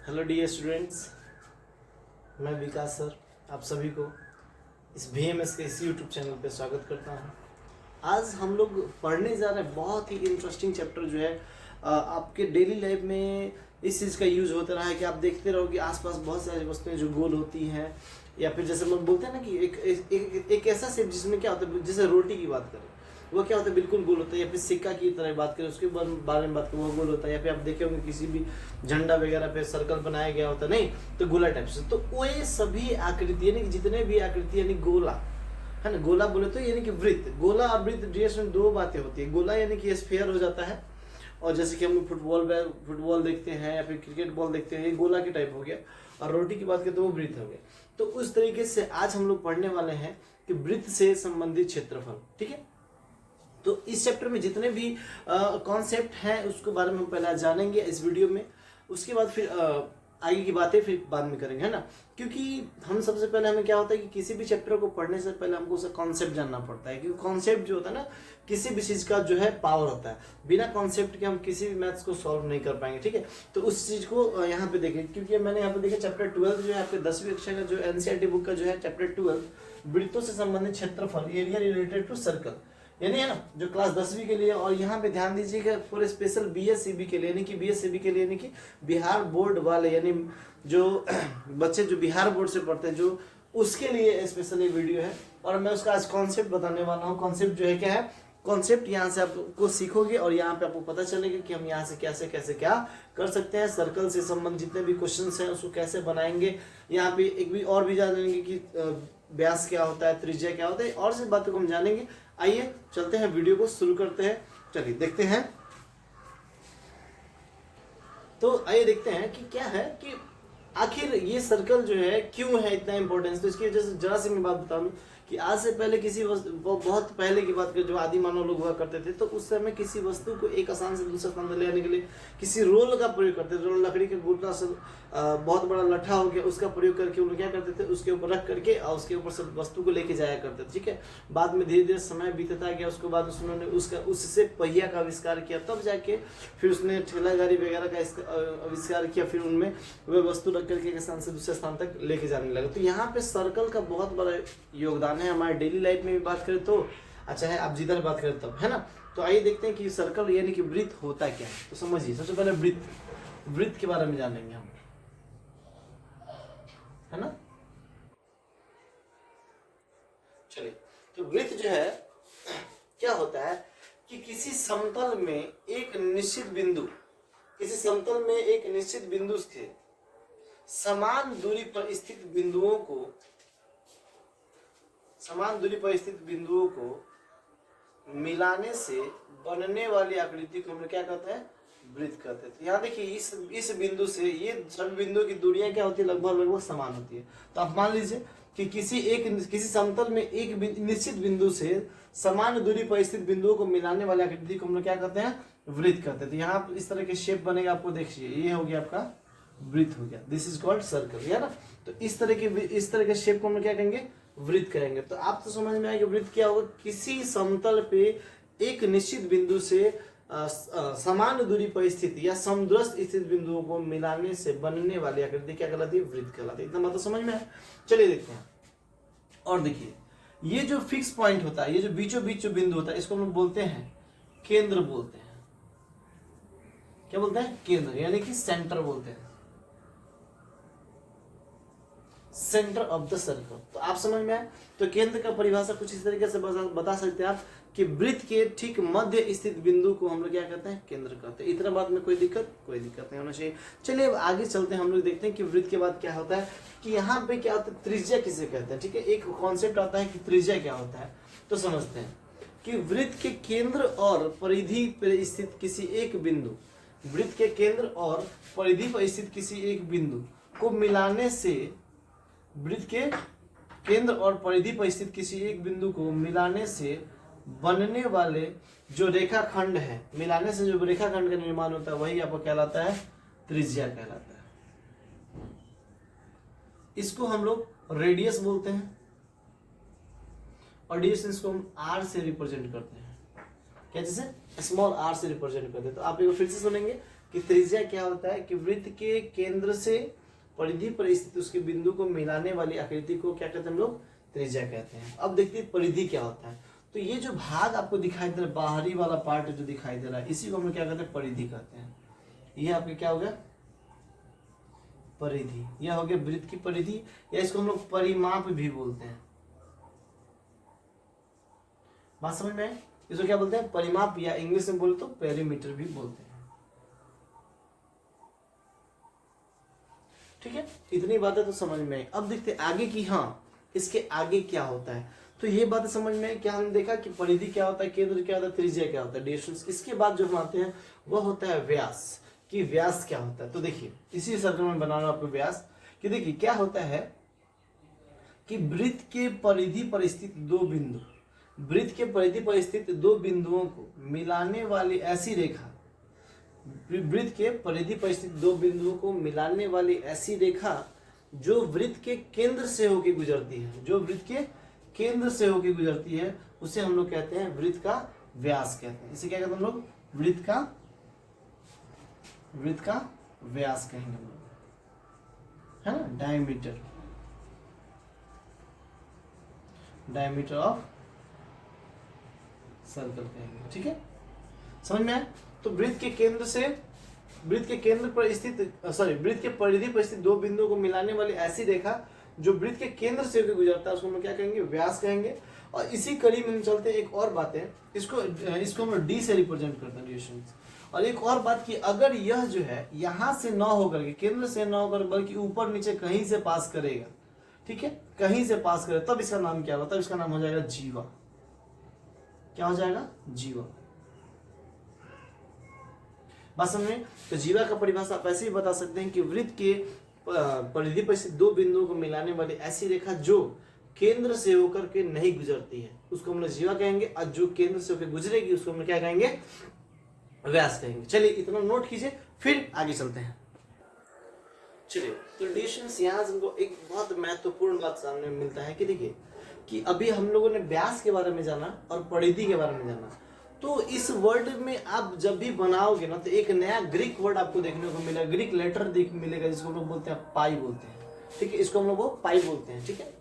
Hello dear students, मैं विकास sir आप सभी को इस VMS के इस यूट्यूब चैनल पे स्वागत करता हूँ। आज हम लोग पढ़ने जा रहे हैं बहुत ही इंटरेस्टिंग चैप्टर जो है आपके डेली लाइफ में इस चीज़ का यूज होता रहा है कि आप देखते रहो कि आसपास बहुत सारी वस्तुएं जो गोल होती हैं, या फिर जैसे लोग बोलते हैं ना कि एक ऐसा शेप जिसमें क्या होता है, जैसे रोटी की बात करें वो क्या होता है बिल्कुल गोल होता है, या फिर सिक्का की तरह बात करें उसके बारे में बात करें वो गोल होता है, या फिर आप देखे होंगे किसी भी झंडा वगैरह पे सर्कल बनाया गया होता है, नहीं तो गोला टाइप से। तो वो ये सभी आकृति यानी कि जितने भी आकृति यानी गोला है ना, गोला बोले तो यानी कि वृत्त, गोला और वृत्त ड्रेस में दो बातें होती है। गोला यानी कि स्फीयर हो जाता है, और जैसे कि हम फुटबॉल देखते हैं या फिर क्रिकेट बॉल देखते हैं, ये गोला के टाइप हो गया। और रोटी की बात करें तो वो वृत्त हो गया। तो उस तरीके से आज हम लोग पढ़ने वाले हैं कि वृत्त से संबंधित क्षेत्रफल। ठीक है, तो इस चैप्टर में जितने भी कॉन्सेप्ट हैं उसके बारे में हम पहले जानेंगे इस वीडियो में, उसके बाद फिर आगे की बातें फिर बाद में करेंगे, है ना। क्योंकि हम सबसे पहले हमें क्या होता है कि किसी भी चैप्टर को पढ़ने से पहले हमको उसका कॉन्सेप्ट जानना पड़ता है, क्योंकि कॉन्सेप्ट जो होता है ना किसी भी चीज़ का जो है पावर होता है। बिना कॉन्सेप्ट के हम किसी भी मैथ्स को सॉल्व नहीं कर पाएंगे। ठीक है, तो उस चीज़ को यहाँ पे देखें, क्योंकि मैंने यहाँ पे देखा चैप्टर 12 जो है आपके 10वीं कक्षा का जो NCERT बुक का जो है चैप्टर 12 वृत्तों से संबंधित क्षेत्रफल, एरिया रिलेटेड टू सर्कल, यानी है ना जो क्लास 10वीं के लिए। और यहाँ पे ध्यान दीजिएगा पूरे स्पेशल BSCB के लिए, यानी कि BSCB के लिए यानी कि बिहार बोर्ड वाले, यानी जो बच्चे जो बिहार बोर्ड से पढ़ते हैं जो उसके लिए स्पेशल ये वीडियो है। और मैं उसका आज कॉन्सेप्ट बताने वाला हूँ। कॉन्सेप्ट जो है क्या है, कॉन्सेप्ट यहाँ से आपको सीखोगे और यहाँ पे आपको पता चलेगा कि हम यहाँ से कैसे कैसे क्या कर सकते हैं। सर्कल से संबंधित जितने भी क्वेश्चंस हैं उसको कैसे बनाएंगे, यहाँ पे एक भी और भी जान लेंगे कि व्यास क्या होता है, त्रिज्या क्या होता है, और से बातों को हम जानेंगे। आइए चलते हैं, वीडियो को शुरू करते हैं। चलिए देखते हैं। तो आइए देखते हैं कि क्या है कि आखिर ये सर्कल जो है क्यों है इतना इंपॉर्टेंस। तो इसकी वजह से जरा सी मैं बात बता दूं कि आज से पहले किसी बहुत पहले की बात करें, जो आदि मानव लोग हुआ करते थे, तो उस समय किसी वस्तु को एक स्थान से दूसरे स्थान पर ले जाने के लिए किसी रोल का प्रयोग करते थे। लकड़ी के गुड़ का बहुत बड़ा लट्ठा हो गया, उसका प्रयोग करके उन्हें क्या करते थे, उसके ऊपर रख करके और उसके ऊपर सब वस्तु को लेके जाया करते थे। ठीक है, बाद में धीरे धीरे समय बीतता गया, उसके बाद उन्होंने उससे पहिया का आविष्कार किया, तब जाके फिर उसने ठेला गाड़ी वगैरह का आविष्कार किया, फिर उनमें वह वस्तु रख करके एक स्थान से दूसरे स्थान तक लेके जाने लगा। तो यहाँ पे सर्कल का बहुत बड़ा योगदान है हमारे डेली लाइफ में भी बात करें तो, अच्छा है आप जिधर बात करें तब, है ना। तो आइए देखते हैं कि सर्कल यानी कि वृत्त होता क्या है। तो समझिए, सबसे पहले वृत्त के बारे में जानेंगे हम, है ना। चलिए, तो वृत्त जो है क्या होता है कि किसी समतल में एक निश्चित बिंदु से समान दूरी पर स्थित बिंदुओं को मिलाने से बनने वाली आकृति को हम लोग क्या कहते हैं, वृत्त कहते हैं। तो यहाँ देखिए इस बिंदु से ये सभी बिंदुओं की दूरियां क्या होती है, लगभग समान होती है। तो आप मान लीजिए कि किसी समतल में एक निश्चित बिंदु से समान दूरी पर स्थित बिंदुओं को मिलाने वाली आकृति को हम लोग क्या कहते हैं, वृत्त कहते हैं। तो यहाँ इस तरह के शेप बनेगा, आपको देखिए ये हो गया आपका वृत्त हो गया, दिस इज कॉल्ड सर्कल, है ना। तो इस तरह के शेप को हम लोग क्या कहेंगे, वृत्त कहेंगे। तो आप तो समझ में आएगा वृत्त क्या होगा, किसी समतल पे एक निश्चित बिंदु से समान दूरी पर स्थित या समदूरस्थ स्थित बिंदुओं को मिलाने से बनने वाली आकृति क्या कहलाती है, वृत्त कहलाती है। इतना मतलब समझ में आया। चलिए देखते हैं और देखिए, ये जो फिक्स पॉइंट होता है, ये जो बीचों बीच जो बिंदु होता है, इसको हम लोग बोलते हैं केंद्र बोलते हैं। क्या बोलते हैं, केंद्र, यानी कि सेंटर बोलते हैं, सेंटर ऑफ द सर्कल। तो आप समझ में आए। तो केंद्र का परिभाषा कुछ इस तरीके से बता सकते हैं आप कि वृत्त के ठीक मध्य स्थित बिंदु को हम लोग क्या कहते हैं, केंद्र कहते हैं। इतना बात में कोई दिक्कत नहीं होना चाहिए। चलिए अब आगे चलते हैं, हम लोग देखते हैं कि वृत्त के बाद क्या होता है, कि यहाँ पे क्या होता है, त्रिज्या किसे कहते हैं। ठीक है, एक कॉन्सेप्ट आता है कि त्रिज्या क्या होता है। तो समझते हैं कि वृत्त के केंद्र और परिधि पर स्थित किसी एक बिंदु, वृत्त के केंद्र और परिधि पर स्थित किसी एक बिंदु को मिलाने से, वृत्त के केंद्र और परिधि पर स्थित किसी एक बिंदु को मिलाने से बनने वाले जो रेखाखंड है, मिलाने से जो रेखाखंड का निर्माण होता है वही आपको कहलाता है त्रिज्या कहलाता है। इसको हम लोग रेडियस बोलते हैं और डिस्टेंस को हम r से रिप्रेजेंट करते हैं। क्या, जैसे स्मॉल r से रिप्रेजेंट करते हैं। तो आप एक फिर से सुनेंगे कि त्रिज्या क्या होता है कि वृत्त के केंद्र से परिधि पर स्थित उसके बिंदु को मिलाने वाली आकृति को क्या कहते हैं हम लोग, त्रिज्या कहते हैं। अब देखते हैं परिधि क्या होता है। तो ये जो भाग आपको दिखाई दे रहा है, बाहरी वाला पार्ट जो दिखाई दे रहा है, इसी को हम लोग क्या कहते हैं, परिधि कहते हैं। ये आपके क्या हो गया, परिधि। यह हो गया वृत्त की परिधि, या इसको हम लोग परिमाप भी बोलते हैं। बात समझ में आए? इसको क्या बोलते हैं, परिमाप, या इंग्लिश में बोले तो पेरीमीटर भी बोलते हैं। ठीक है, इतनी बातें तो समझ में आई। अब देखते हैं आगे की, हाँ इसके आगे क्या होता है। तो ये बात समझ में आई, क्या हमने देखा कि परिधि क्या होता है, केंद्र क्या होता है, त्रिज्या क्या होता है, डिस्टेंस। इसके बाद जो हम आते हैं वह होता है व्यास, कि व्यास क्या होता है। तो देखिए इसी सर्कल में बनाना आपको व्यास, कि देखिए क्या होता है कि वृत्त के परिधि पर स्थित दो बिंदु, वृत्त के परिधि पर स्थित दो बिंदुओं को मिलाने वाली ऐसी रेखा, वृत्त के परिधि पर स्थित दो बिंदुओं को मिलाने वाली ऐसी रेखा जो वृत्त के केंद्र से होकर गुजरती है, जो वृत्त के केंद्र से होकर गुजरती है, उसे हम लोग कहते हैं वृत्त का व्यास कहते हैं। इसे क्या कहते हैं हम लोग, वृत्त का व्यास कहेंगे हम लोग, है ना, डायमीटर ऑफ सर्कल कहेंगे। ठीक है, समझ में आया? तो वृत्त के परिधि पर स्थित दो बिंदुओं को मिलाने वाली ऐसी रेखा जो वृत्त के केंद्र से होकर गुजरता है, उसको हम क्या कहेंगे, व्यास कहेंगे। और इसी कड़ी में हम चलते हैं, एक और बात है, इसको हम डी से रिप्रेजेंट करते हैं, डिस्टेंस। और एक और बात कि अगर यह जो है यहाँ से न होकर के, केंद्र से न होकर बल्कि ऊपर नीचे कहीं से पास करेगा, ठीक है, कहीं से पास करे, तब इसका नाम क्या होगा, तब इसका नाम हो जाएगा जीवा। क्या हो जाएगा, जीवा। बात समझ में? तो जीवा का परिभाषा आप ऐसे ही बता सकते हैं कि वृत्त के परिधि पर स्थित दो बिंदुओं को मिलाने वाली ऐसी रेखा जो केंद्र से होकर के नहीं गुजरती है, उसको हम लोग जीवा कहेंगे, और जो केंद्र से होकर गुजरेगी उसको हम क्या कहेंगे, व्यास कहेंगे। चलिए इतना नोट कीजिए, फिर आगे चलते हैं। चलिए, तो डिस्टेंस यहाँ से हमको एक बहुत महत्वपूर्ण बात सामने मिलता है कि देखिए कि अभी हम लोगों ने व्यास के बारे में जाना और परिधि के बारे में जाना। तो इस वर्ड में आप जब भी बनाओगे ना, तो एक नया ग्रीक वर्ड आपको देखने को मिलेगा, ग्रीक लेटर मिलेगा, जिसको हम लोग बोलते हैं पाई बोलते हैं। ठीक है, इसको हम लोग वो पाई बोलते हैं। ठीक है,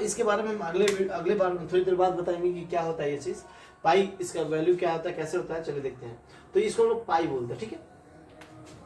इसके बारे में हम अगले बार थोड़ी देर बाद बताएंगे कि क्या होता है ये चीज पाई, इसका वैल्यू क्या होता है, कैसे होता है, चलिए देखते हैं। तो इसको हम लोग पाई बोलते हैं। ठीक है,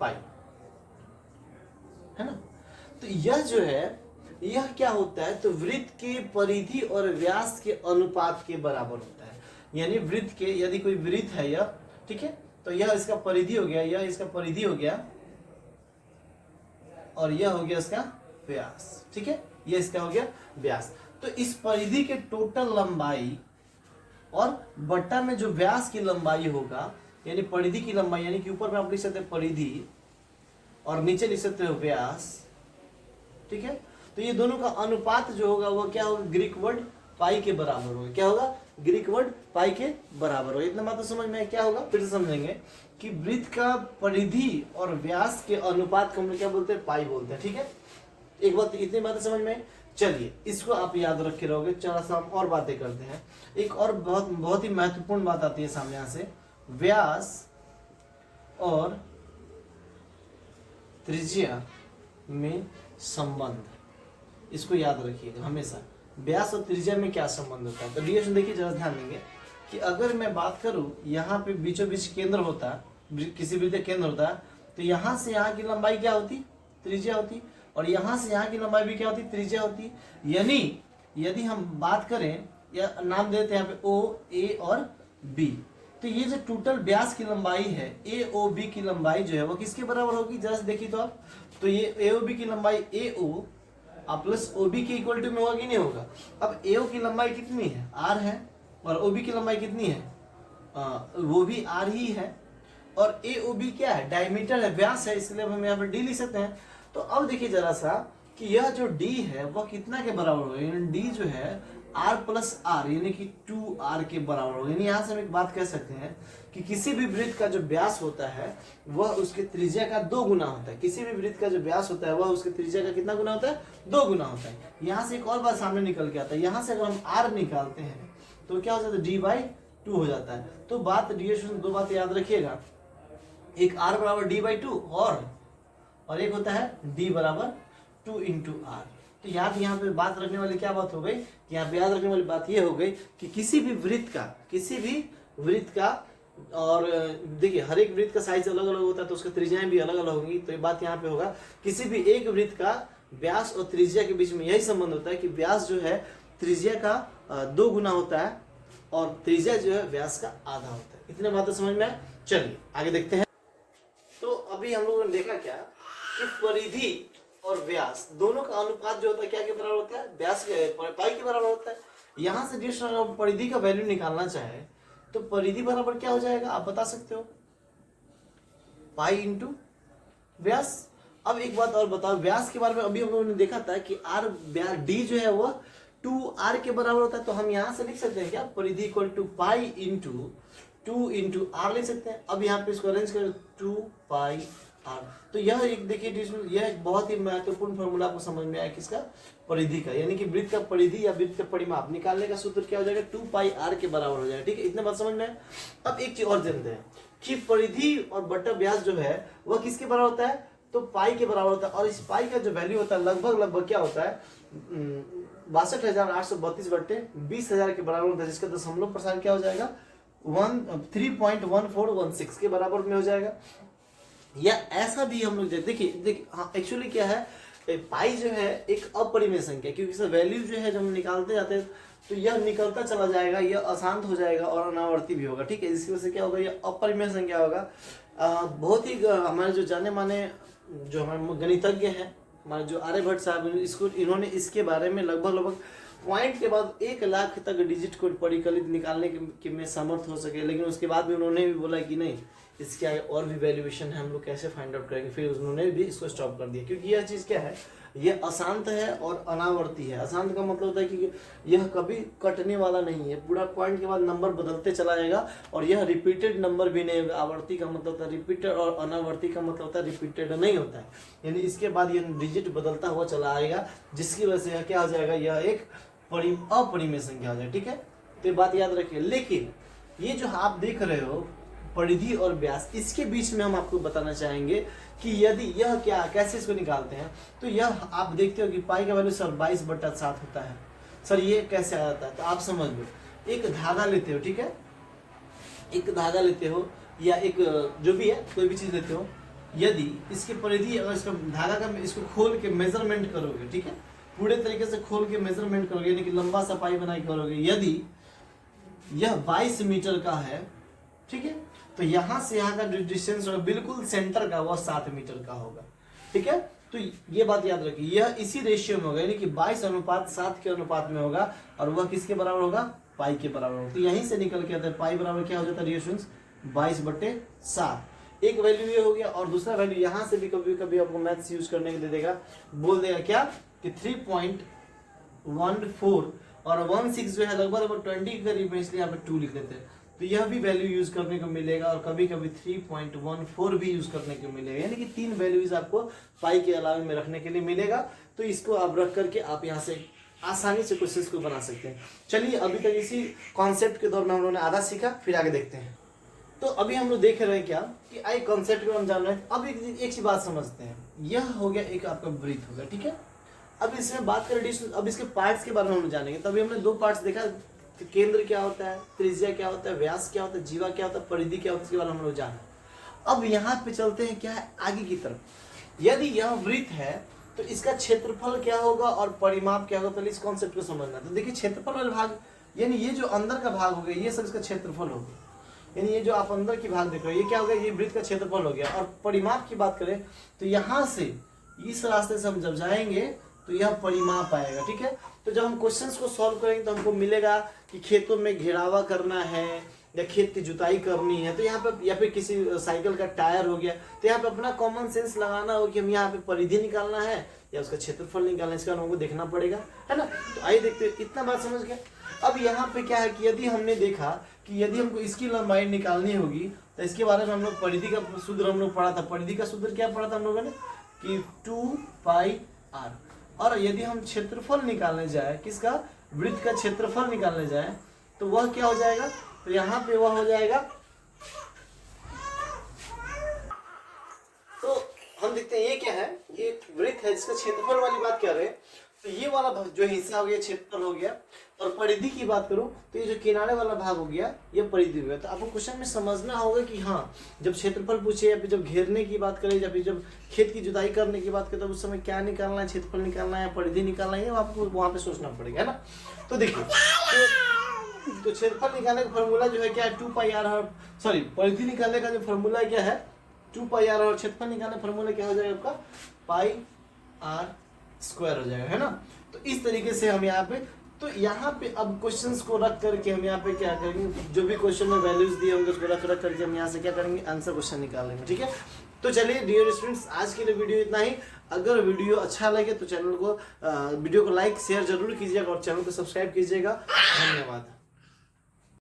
पाई, है ना। तो यह जो है, यह क्या होता है, तो वृत्त के परिधि और व्यास के अनुपात के बराबर होता है। यानी वृत्त के, यदि कोई वृत्त है यह, ठीक है, तो यह इसका परिधि हो गया, यह इसका परिधि हो गया, और यह हो गया इसका व्यास। ठीक है, यह इसका हो गया व्यास। तो इस परिधि के टोटल लंबाई और बट्टा में जो व्यास की लंबाई होगा, यानी परिधि की लंबाई, यानी कि ऊपर में आप लिख सकते हैं परिधि और नीचे लिख सकते हो व्यास। ठीक है, तो ये दोनों का अनुपात जो होगा वो क्या होगा, ग्रीक वर्ड पाई के बराबर होगा। क्या होगा, ग्रीक वर्ड पाई के बराबर होगा। इतना बात तो समझ में क्या होगा, फिर से समझेंगे कि वृत्त का परिधि और व्यास के अनुपात को हम लोग क्या बोलते हैं, पाई बोलते हैं। ठीक है, एक बात, इतनी बातें समझ में। चलिए इसको आप याद रख के रहोगे। चलो हम और बातें करते हैं। एक और बहुत ही महत्वपूर्ण बात आती है सामने यहाँ से, व्यास और त्रिज्या में संबंध। इसको याद रखिएगा हमेशा, व्यास और त्रिज्या में क्या संबंध होता है। तो देखिए जरा ध्यान देंगे कि अगर मैं बात करूं, यहाँ पे बीचों बीच केंद्र होता, किसी वृत्त केंद्र होता, तो यहाँ से यहाँ की लंबाई क्या होती, त्रिज्या होती, और यहाँ से यहाँ की लंबाई भी क्या होती, त्रिज्या होती। यानी यदि हम बात करें, या नाम देते हैं यहाँ पे ओ, ए और बी, तो ये जो टोटल व्यास की लंबाई है, ए ओ बी की लंबाई जो है वो किसके बराबर होगी, जरा देखिए तो आप। तो ये ए ओ बी की लंबाई ए ओ प्लस ओ बी के इक्वल टू में होगा कि नहीं होगा। अब ए ओ की लंबाई कितनी है, आर है, और ओ बी की लंबाई कितनी है, वो भी आर ही है, और ए ओ बी क्या है, डायमीटर है, व्यास है, इसलिए हम यहाँ पर डी लिख सकते हैं। तो अब देखिए जरा सा कि यह जो डी है वह कितना के बराबर होगा, यानी डी जो है आर प्लस आर, यानी कि 2r के बराबर होगा। यानी यहाँ से हम एक बात कह सकते हैं कि किसी भी वृत्त का जो व्यास होता है वह उसके त्रिज्या का 2 गुना होता है। किसी भी वृत्त का जो व्यास होता है वह उसके त्रिज्या का कितना गुना होता है, 2 गुना होता है। यहाँ से एक और बात सामने निकल के आता है, यहाँ से अगर हम r निकालते हैं तो क्या हो जाता है, d/2 हो जाता है। तो बात, 2 बात याद रखिएगा एक r बराबर d बाई 2 और एक होता है d बराबर 2 इंटू आर। तो यहाँ पे बात रखने वाली क्या बात हो गई, यहाँ पे याद रखने वाली बात ये हो गई कि किसी भी वृत्त का और देखिए हर एक वृत्त का साइज अलग अलग होता है तो उसकी त्रिज्याएं भी अलग अलग होंगी। तो ये बात यहाँ पे होगा, किसी भी एक वृत्त का व्यास और त्रिज्या के बीच में यही संबंध होता है कि व्यास जो है त्रिज्या का 2 गुना होता है और त्रिज्या जो है व्यास का आधा होता है। इतने बातें समझ में आए। चलिए आगे देखते हैं। तो अभी हम लोगों ने देखा क्या कि परिधि और व्यास दोनों का अनुपात जो होता है क्या के बराबर होता है, व्यास के पाई के बराबर होता है। यहाँ से जिस परिधि का वैल्यू निकालना चाहे तो परिधि बराबर क्या हो जाएगा आप बता सकते हो, पाई इंटू व्यास। अब एक बात और बताओ, व्यास के बारे में अभी हम लोगों ने देखा था कि आर डी जो है वो 2r के बराबर होता है। तो हम यहाँ से लिख सकते हैं क्या, परिधि equal to pi into 2 into R लिख सकते हैं। अब यहाँ पे इसको अरेंज करें 2 पाई आर। तो यह एक देखिए, यह एक बहुत ही महत्वपूर्ण फॉर्मूला आपको समझ में आया किसका, परिधि का, यानी कि वृत्त का परिधि या वृत्त का परिमाप निकालने का सूत्र क्या हो जाएगा, 2 पाई आर के बराबर हो जाएगा। ठीक है, इतना बात समझ में आया। अब एक चीज और जानते हैं कि परिधि और बटा व्यास जो है वह किसके बराबर होता है, तो पाई के बराबर होता है। और इस पाई का जो वैल्यू होता है लगभग क्या होता है, 62,832 बट्टे 20,000 के बराबर होता है, जिसका दशमलव प्रसार क्या हो जाएगा 3.1416 के बराबर में हो जाएगा। या ऐसा भी हम लोग देखिए हाँ, एक्चुअली क्या है, पाई जो है एक अपरिमेय संख्या, क्योंकि इसका वैल्यू जो है जब हम निकालते जाते हैं तो यह निकलता चला जाएगा, यह अशांत हो जाएगा और अनावर्ती भी होगा। ठीक है, इसकी वजह से क्या होगा, यह अपरिमेय संख्या होगा। बहुत ही हमारे जो जाने माने जो हमारे गणितज्ञ हैं, हमारे जो आर्यभट्ट साहब, इन्होंने इसके बारे में लगभग पॉइंट के बाद 1 लाख तक डिजिट को परिकलित निकालने के में समर्थ हो सके, लेकिन उसके बाद भी उन्होंने भी बोला कि नहीं, इसके आगे और भी वैल्यूएशन है, हम लोग कैसे फाइंड आउट करेंगे। फिर उन्होंने भी इसको स्टॉप कर दिया, क्योंकि यह चीज़ क्या है, यह अशांत है और अनावर्ती है। अशांत का मतलब होता है कि यह कभी कटने वाला नहीं है, पूरा पॉइंट के बाद नंबर बदलते चला जाएगा और यह रिपीटेड नंबर भी नहीं होगा। आवर्ती का मतलब होता है रिपीटेड और अनावर्ती का मतलब होता है रिपीटेड नहीं होता है, यानी इसके बाद यह डिजिट बदलता हुआ चला आएगा, जिसकी वजह से यह क्या हो जाएगा, यह एक अपरिमेय संख्या हो जाए। ठीक है, तो ये बात याद रखिए। लेकिन ये जो आप देख रहे हो परिधि और व्यास, इसके बीच में हम आपको बताना चाहेंगे कि यदि यह क्या, कैसे इसको निकालते हैं। तो यह आप देखते हो कि पाई का वैल्यू सर 22/7 होता है। सर ये कैसे आ जाता है, तो आप समझ लो, एक धागा लेते हो, ठीक है, एक धागा लेते हो या एक जो भी है कोई भी चीज लेते हो, यदि इसकी परिधि अगर इसका धागा का इसको खोल के मेजरमेंट करोगे, ठीक है, पूरे तरीके से खोल के मेजरमेंट करोगे, यानी कि लंबा सा पाई बना के करोगे, यदि यह 22 मीटर का है, ठीक है, तो यहाँ से यहाँ का जो डिस्टेंस होगा बिल्कुल सेंटर का वह 7 मीटर का होगा। ठीक है, तो ये बात याद रखिए, यह इसी रेशियो में होगा, यानी कि 22:7 के अनुपात में होगा और वह किसके बराबर होगा, पाई के बराबर होगा। तो यहीं से निकल के आता है पाई बराबर क्या हो जाता है, रेशियो 22/7। एक वैल्यू ये हो गया, और दूसरा वैल्यू यहाँ से भी कभी कभी आपको मैथ्स यूज करने के दे देगा, बोल देगा क्या कि 3.14 और 16 जो है लगभग 20 के करीब में, इसलिए यहाँ पे 2 लिख देते हैं। तो यह भी वैल्यू यूज करने को मिलेगा और कभी कभी 3.14 भी यूज करने को मिलेगा, यानी कि 3 वैल्यूज आपको पाई के अलावे में रखने के लिए मिलेगा। तो इसको आप रख करके आप यहाँ से आसानी से क्वेश्चंस को बना सकते हैं। चलिए अभी तक इसी कॉन्सेप्ट के दौर में हम लोगों ने आधा सीखा, फिर आगे देखते हैं। तो अभी हम लोग देख रहे हैं क्या कि आई कॉन्सेप्ट को हम जान रहे हैं। अब एक सी बात समझते हैं, यह हो गया एक आपका वृत्त हो गया, ठीक है। अब इसमें बात करें, अब इसके पार्ट्स के बारे में हम जानेंगे। तभी हमने 2 पार्ट्स देखा, तो केंद्र क्या होता है, त्रिज्या क्या होता है, व्यास क्या होता है, जीवा क्या होता है, परिधि क्या होता है, इसके बारे में हम लोग जाना। अब यहाँ पे चलते हैं क्या है आगे की तरफ। यदि यह वृत्त है तो इसका क्षेत्रफल क्या होगा और परिमाप क्या होगा, पहले इस कॉन्सेप्ट को समझना। तो देखिए क्षेत्रफल वाले भाग, यानी ये जो अंदर का भाग हो गया, ये सब इसका क्षेत्रफल हो गया, यानी ये जो आप अंदर की भाग देख रहे हो ये क्या हो गया, ये वृत्त का क्षेत्रफल हो गया। और परिमाप की बात करें तो यहाँ से इस रास्ते से हम जब जाएंगे तो यह परिमाप आएगा, ठीक है। तो जब हम क्वेश्चंस को सॉल्व करेंगे तो हमको मिलेगा कि खेतों में घेरावा करना है या खेत की जुताई करनी है, तो यहाँ पे या फिर किसी साइकिल का टायर हो गया, तो यहाँ पे अपना कॉमन सेंस लगाना हो कि हम यहाँ पे परिधि निकालना है या उसका क्षेत्रफल निकालना है, इसका हमको देखना पड़ेगा, है ना। तो आइए देखते हैं, इतना बात समझ गए। अब यहाँ पे क्या है कि यदि हमने देखा कि यदि हमको इसकी लंबाई निकालनी होगी तो इसके बारे में हम लोग परिधि का सूत्र हम लोग पढ़ा था। परिधि का सूत्र क्या पढ़ा था हम लोगों ने कि 2 पाई r। और यदि हम क्षेत्रफल निकालने जाए, किसका, वृत्त का क्षेत्रफल निकालने जाए, तो वह क्या हो जाएगा, तो यहाँ पे वह हो जाएगा हम देखते हैं ये क्या है, ये एक वृत्त है जिसका क्षेत्रफल वाली बात कर रहे हैं। तो ये वाला जो हिस्सा हो गया क्षेत्रफल हो गया, और परिधि की बात करूं तो ये जो किनारे वाला भाग हो गया ये परिधि हो गया। तो आपको क्वेश्चन में समझना होगा कि हाँ, जब क्षेत्रफल पूछे या फिर जब घेरने की बात करें या फिर जब खेत की जुताई करने की बात करें तो उस समय क्या निकालना है, क्षेत्रफल निकालना है, परिधि निकालना है, आपको वहाँ पे सोचना पड़ेगा, है ना। तो देखिए, तो क्षेत्रफल निकालने का फॉर्मूला जो है क्या है, 2πr, और सॉरी परिधि निकालने का जो फॉर्मूला क्या है 2πr, और क्षेत्रफल निकालने का फॉर्मूला क्या हो जाएगा आपका πr² हो जाएगा, है ना। तो इस तरीके से हम यहाँ पे, तो यहाँ पे अब क्वेश्चंस को रख करके हम यहाँ पे क्या करेंगे, जो भी क्वेश्चन में वैल्यूज दिए होंगे उसको रख करके हम यहाँ से क्या करेंगे, आंसर क्वेश्चन निकालेंगे, ठीक है। तो चलिए डियर स्टूडेंट्स, आज के लिए वीडियो इतना ही। अगर वीडियो अच्छा लगे तो चैनल को वीडियो को लाइक शेयर जरूर कीजिएगा और चैनल को सब्सक्राइब कीजिएगा। धन्यवाद।